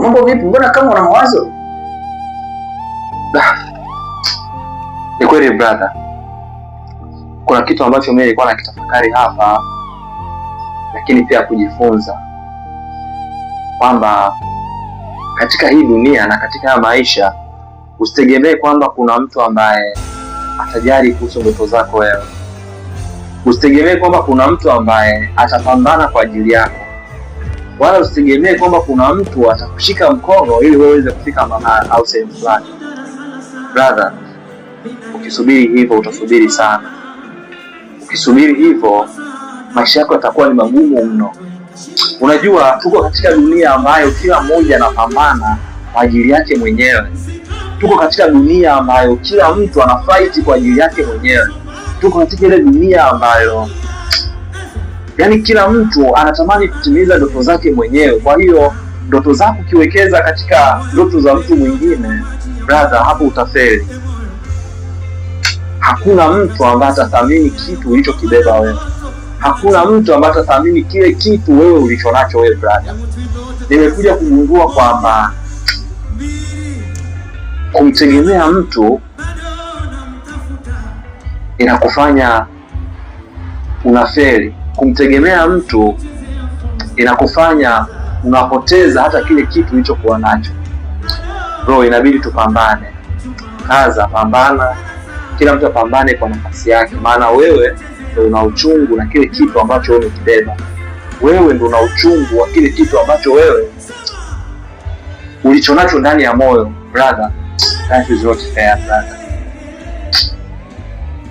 mambo vipi? Mbona kama una mawazo? Ni kweli brother, kuna kitu ambacho mimi nilikuwa nakitafakari hapa, lakini pia kujifunza kwamba katika hii dunia na katika haya maisha usitegemee kwamba kuna mtu ambaye atajali kuhusu ndoto zako wewe. Usitegemee kwamba kuna mtu ambaye atapambana kwa ajili yako, wala usitegemee kwamba kuna mtu atakushika mkono ili wewe uweze kufika mahali au sehemu fulani. Brother, ukisubiri hivyo utasubiri sana. Ukisubiri hivyo maisha yako yatakuwa ni magumu mno. Unajua tuko katika dunia ambayo kila mmoja anapambana kwa ajili yake mwenyewe. Tuko katika dunia ambayo kila mtu ana fight kwa ajili yake mwenyewe. Tuko katika ile dunia ambayo kila mtu anatamani kutimiza ndoto zake mwenyewe. Kwa hiyo ndoto zako ukiwekeza katika ndoto za mtu mwingine, brother, hapo utafeli. Hakuna mtu ambaye atathamini kitu ulichokibeba wewe. Hakuna mtu ambaye atathamini kile kitu wewe ulichonacho wewe brother. Nimekuja kugundua kwamba kumtegemea mtu inakufanya unafeli. Kumtegemea mtu inakufanya unapoteza hata kile kitu ulichokuwa nacho. Bro, inabidi tupambane. Kaza, pambana. Kila mtu apambane kwa nafasi yake, maana wewe ndio una uchungu na kile kitu ambacho wewe umekibeba. Wewe ndio una uchungu wa kile kitu ambacho wewe ulichonacho ndani ya moyo. Brother, that is not fair, brother.